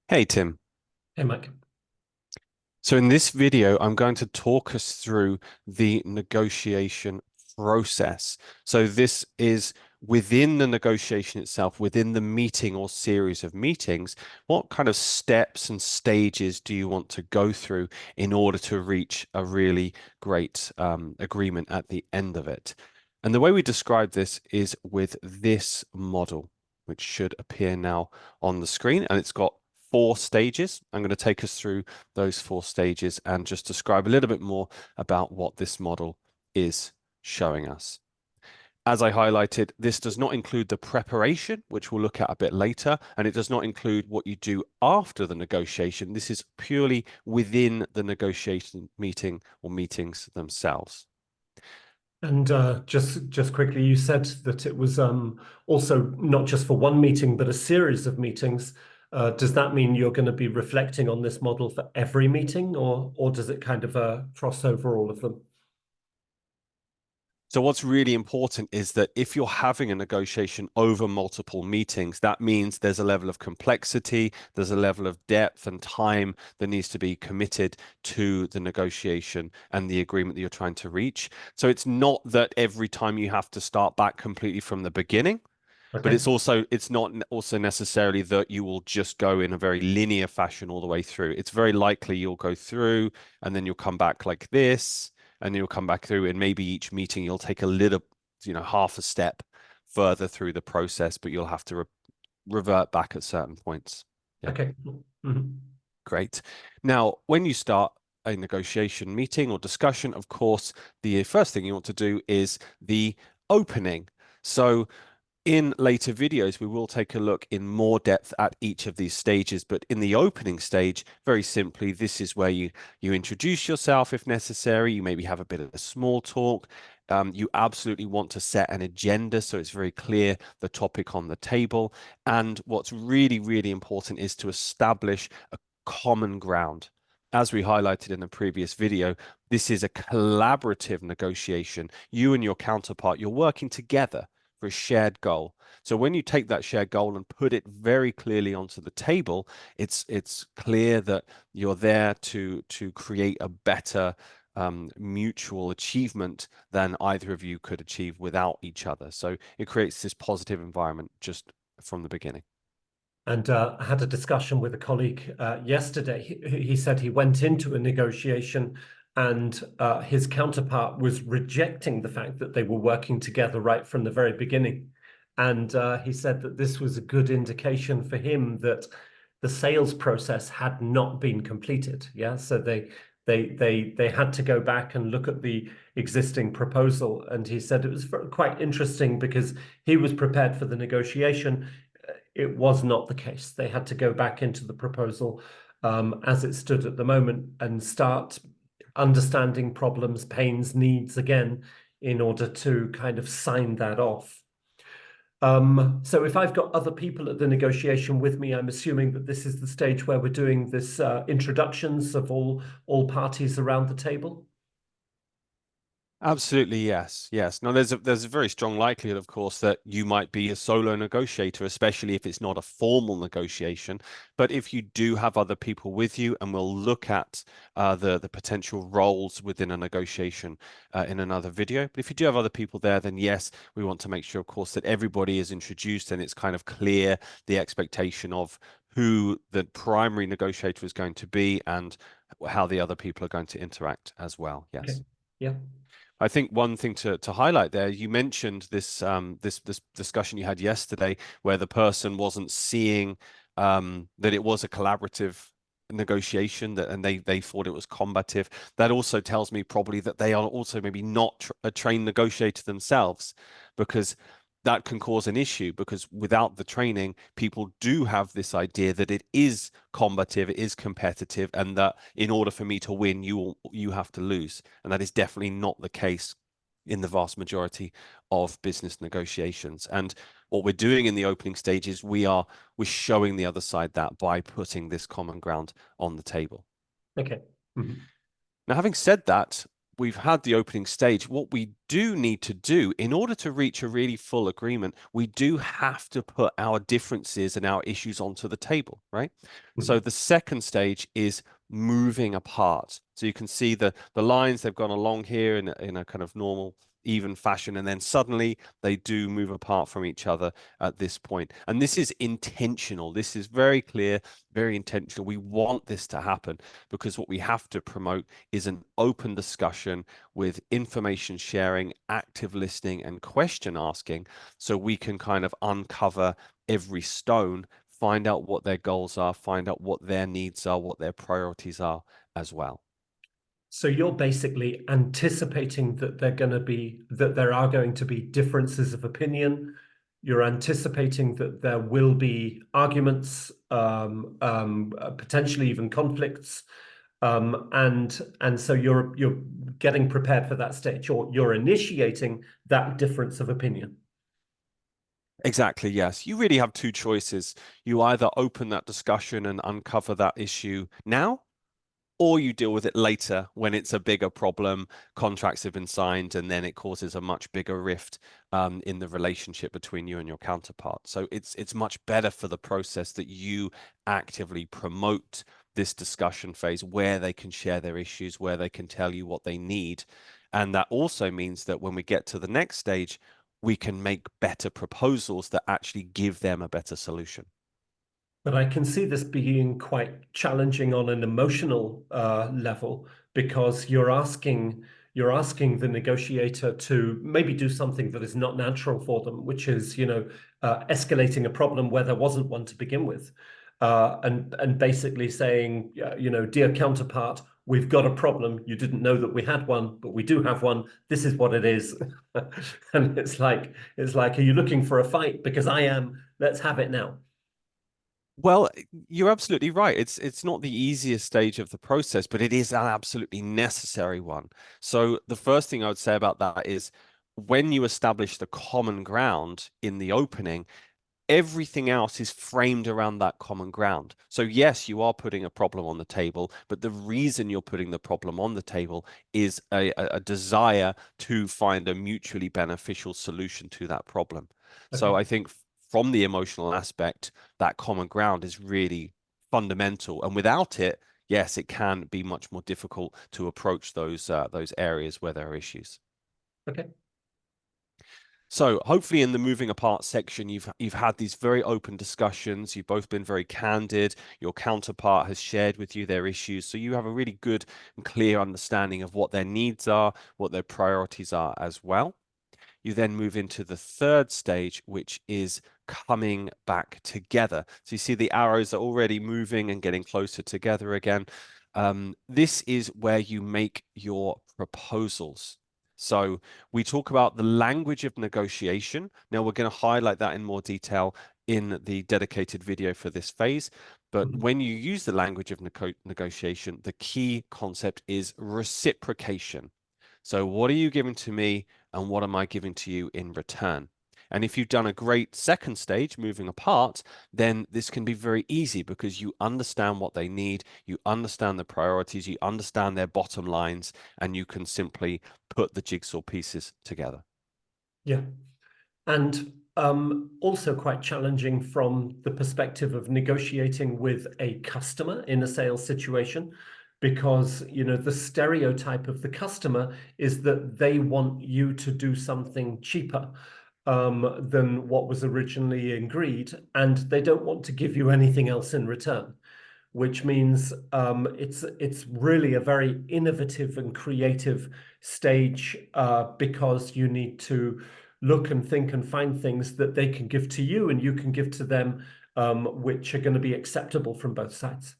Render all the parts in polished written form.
Hey Tim. Hey, Mike. So in this video, I'm going to talk us through the negotiation process. So this is within the negotiation itself, within the meeting or series of meetings, what kind of steps and stages do you want to go through in order to reach a really great agreement at the end of it? And the way we describe this is with this model, which should appear now on the screen, and it's got four stages. I'm going to take us through those four stages and just describe a little bit more about what this model is showing us. As I highlighted, this does not include the preparation, which we'll look at a bit later, and it does not include what you do after the negotiation. This is purely within the negotiation meeting or meetings themselves. And just quickly, you said that it was also not just for one meeting, but a series of meetings. Does that mean you're going to be reflecting on this model for every meeting, or does it kind of cross over all of them? So what's really important is that if you're having a negotiation over multiple meetings, that means there's a level of complexity, there's a level of depth and time that needs to be committed to the negotiation and the agreement that you're trying to reach. So it's not that every time you have to start back completely from the beginning, but Okay. it's not also necessarily that you will just go in a very linear fashion all the way through. It's very likely you'll go through and then you'll come back like this, and you'll come back through, and maybe each meeting you'll take a little, half a step further through the process, but you'll have to revert back at certain points. Yeah, Okay. Mhm. great. Now, when you start a negotiation meeting or discussion, of course, the first thing you want to do is the opening. So in later videos, we will take a look in more depth at each of these stages, but in the opening stage, very simply, this is where you introduce yourself if necessary. You maybe have a bit of a small talk. You absolutely want to set an agenda so it's very clear the topic on the table. And what's really, really important is to establish a common ground. As we highlighted in the previous video, this is a collaborative negotiation. You and your counterpart, you're working together for a shared goal. So when you take that shared goal and put it very clearly onto the table, it's clear that you're there to create a better mutual achievement than either of you could achieve without each other. So it creates this positive environment just from the beginning. And I had a discussion with a colleague yesterday. He said he went into a negotiation and his counterpart was rejecting the fact that they were working together right from the very beginning. And he said that this was a good indication for him that the sales process had not been completed. Yeah, so they had to go back and look at the existing proposal. And he said it was quite interesting because he was prepared for the negotiation. It was not the case. They had to go back into the proposal as it stood at the moment and start understanding problems, pains, needs again in order to kind of sign that off. So if I've got other people at the negotiation with me, I'm assuming that this is the stage where we're doing this introductions of all parties around the table. Absolutely, yes, yes. Now, there's a very strong likelihood, of course, that you might be a solo negotiator, especially if it's not a formal negotiation. But if you do have other people with you, and we'll look at the potential roles within a negotiation in another video. But if you do have other people there, then yes, we want to make sure, of course, that everybody is introduced and it's kind of clear the expectation of who the primary negotiator is going to be and how the other people are going to interact as well. Okay. Yes. Yeah. I think one thing to highlight there, you mentioned this discussion you had yesterday where the person wasn't seeing that it was a collaborative negotiation and they thought it was combative. That also tells me probably that they are also maybe not tr a trained negotiator themselves, because that can cause an issue, because without the training, people do have this idea that it is combative, it is competitive, and that in order for me to win, you have to lose. And that is definitely not the case in the vast majority of business negotiations. And what we're doing in the opening stage is we're showing the other side that by putting this common ground on the table. Okay. Mhm. Now, having said that, we've had the opening stage. What we do need to do in order to reach a really full agreement, we do have to put our differences and our issues onto the table, right? So Mhm. the second stage is moving apart. So you can see the lines, they've gone along here in a kind of normal, even fashion, and then suddenly they do move apart from each other at this point. And this is intentional. This is very clear, very intentional. We want this to happen because what we have to promote is an open discussion with information sharing, active listening, and question asking, so we can kind of uncover every stone, find out what their goals are, find out what their needs are, what their priorities are as well. So you're basically anticipating that there are going to be differences of opinion. You're anticipating that there will be arguments, potentially even conflicts, and so you're getting prepared for that stage, or you're initiating that difference of opinion. Exactly, yes. You really have two choices. You either open that discussion and uncover that issue now, or you deal with it later when it's a bigger problem, contracts have been signed, and then it causes a much bigger rift in the relationship between you and your counterpart. So it's much better for the process that you actively promote this discussion phase where they can share their issues, where they can tell you what they need. And that also means that when we get to the next stage, we can make better proposals that actually give them a better solution. But I can see this being quite challenging on an emotional level because you're asking the negotiator to maybe do something that is not natural for them, which is, escalating a problem where there wasn't one to begin with, and basically saying, dear counterpart, we've got a problem. You didn't know that we had one, but we do have one. This is what it is. And it's like, are you looking for a fight? Because I am. Let's have it now. Well, you're absolutely right. It's not the easiest stage of the process, but it is an absolutely necessary one. So the first thing I would say about that is when you establish the common ground in the opening, everything else is framed around that common ground. So yes, you are putting a problem on the table, but the reason you're putting the problem on the table is a desire to find a mutually beneficial solution to that problem. So Okay. I think from the emotional aspect, that common ground is really fundamental. And without it, yes, it can be much more difficult to approach those areas where there are issues. Okay. So hopefully in the moving apart section, you've had these very open discussions. You've both been very candid. Your counterpart has shared with you their issues. So you have a really good and clear understanding of what their needs are, what their priorities are as well. You then move into the third stage, which is coming back together. So you see the arrows are already moving and getting closer together again. This is where you make your proposals. So we talk about the language of negotiation. Now we're going to highlight that in more detail in the dedicated video for this phase. But Mhm. when you use the language of negotiation, the key concept is reciprocation. So what are you giving to me and what am I giving to you in return? And if you've done a great second stage, moving apart, then this can be very easy because you understand what they need, you understand the priorities, you understand their bottom lines, and you can simply put the jigsaw pieces together. Yeah. And also quite challenging from the perspective of negotiating with a customer in a sales situation, because the stereotype of the customer is that they want you to do something cheaper than what was originally agreed, and they don't want to give you anything else in return, which means it's really a very innovative and creative stage, because you need to look and think and find things that they can give to you and you can give to them, which are going to be acceptable from both sides.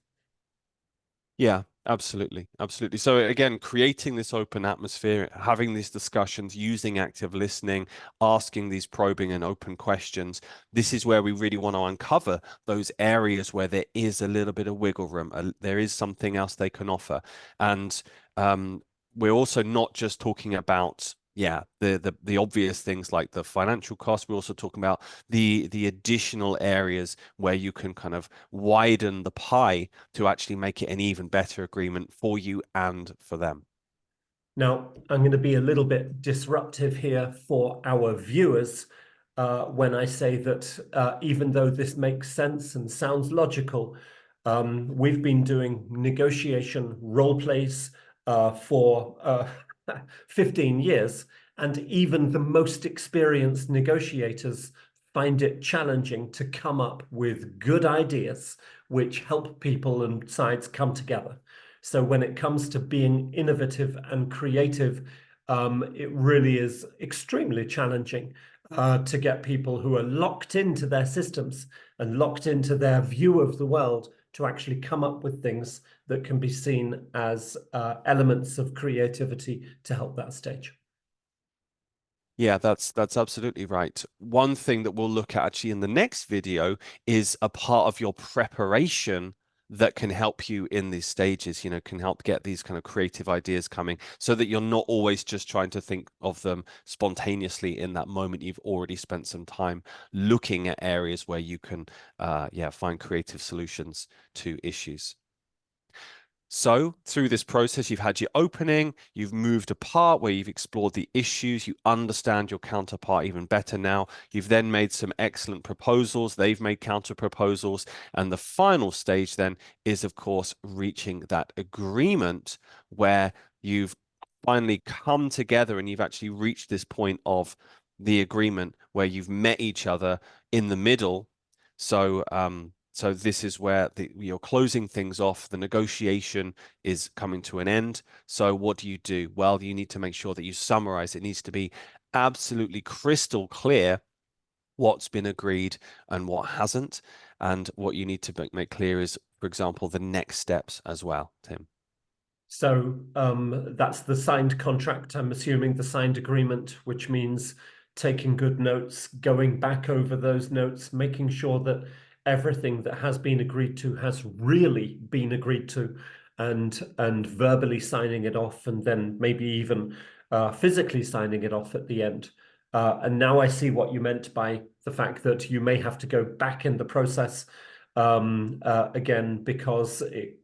Yeah, absolutely. Absolutely. So again, creating this open atmosphere, having these discussions, using active listening, asking these probing and open questions. This is where we really want to uncover those areas where there is a little bit of wiggle room. There is something else they can offer. And we're also not just talking about the obvious things like the financial cost. We're also talking about the additional areas where you can kind of widen the pie to actually make it an even better agreement for you and for them. Now, I'm going to be a little bit disruptive here for our viewers when I say that even though this makes sense and sounds logical, we've been doing negotiation role plays for 15 years, and even the most experienced negotiators find it challenging to come up with good ideas which help people and sides come together. So when it comes to being innovative and creative, it really is extremely challenging to get people who are locked into their systems and locked into their view of the world to actually come up with things that can be seen as elements of creativity to help that stage. Yeah, that's absolutely right. One thing that we'll look at actually in the next video is a part of your preparation that can help you in these stages, can help get these kind of creative ideas coming so that you're not always just trying to think of them spontaneously in that moment. You've already spent some time looking at areas where you can, yeah, find creative solutions to issues. So through this process, you've had your opening, you've moved apart where you've explored the issues, you understand your counterpart even better now. You've then made some excellent proposals, they've made counter proposals. And the final stage then is, of course, reaching that agreement where you've finally come together and you've actually reached this point of the agreement where you've met each other in the middle. So this is where you're closing things off. The negotiation is coming to an end. So what do you do? Well, you need to make sure that you summarize. It needs to be absolutely crystal clear what's been agreed and what hasn't. And what you need to make clear is, for example, the next steps as well, Tim. So that's the signed contract, I'm assuming the signed agreement, which means taking good notes, going back over those notes, making sure that everything that has been agreed to has really been agreed to, and verbally signing it off, and then maybe even physically signing it off at the end. And now I see what you meant by the fact that you may have to go back in the process again, because it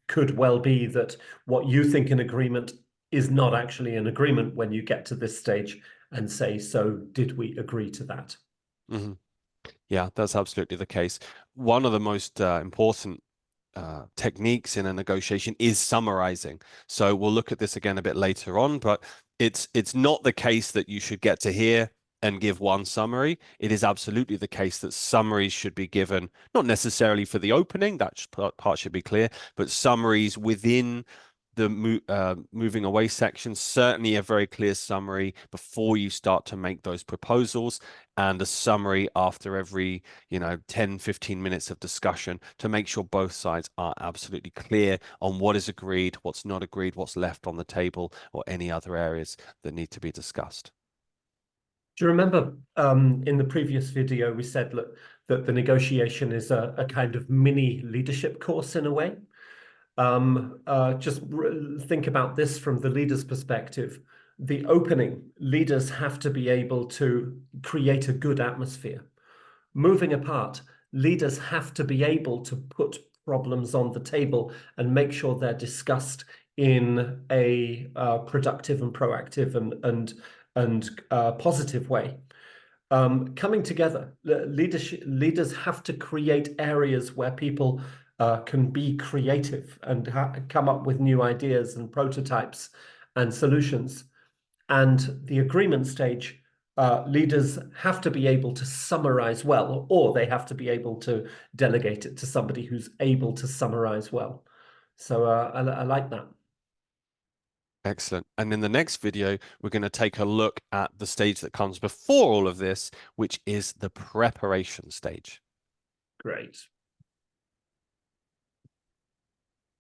could well be that what you think an agreement is not actually an agreement when you get to this stage and say, so did we agree to that? Hmm. Yeah, that's absolutely the case. One of the most important techniques in a negotiation is summarizing. So we'll look at this again a bit later on, but it's not the case that you should get to here and give one summary. It is absolutely the case that summaries should be given, not necessarily for the opening, that part should be clear, but summaries within the moving away section, certainly a very clear summary before you start to make those proposals, and a summary after every 10 15 minutes of discussion to make sure both sides are absolutely clear on what is agreed, what's not agreed, what's left on the table, or any other areas that need to be discussed. Do you remember in the previous video we said, look, that the negotiation is a kind of mini leadership course in a way? Just think about this from the leader's perspective. The opening, leaders have to be able to create a good atmosphere. Moving apart, leaders have to be able to put problems on the table and make sure they're discussed in a productive and proactive and positive way. Coming together, leaders have to create areas where people can be creative and come up with new ideas and prototypes and solutions. And the agreement stage, leaders have to be able to summarize well, or they have to be able to delegate it to somebody who's able to summarize well. So I like that. Excellent. And in the next video, we're going to take a look at the stage that comes before all of this, which is the preparation stage. Great.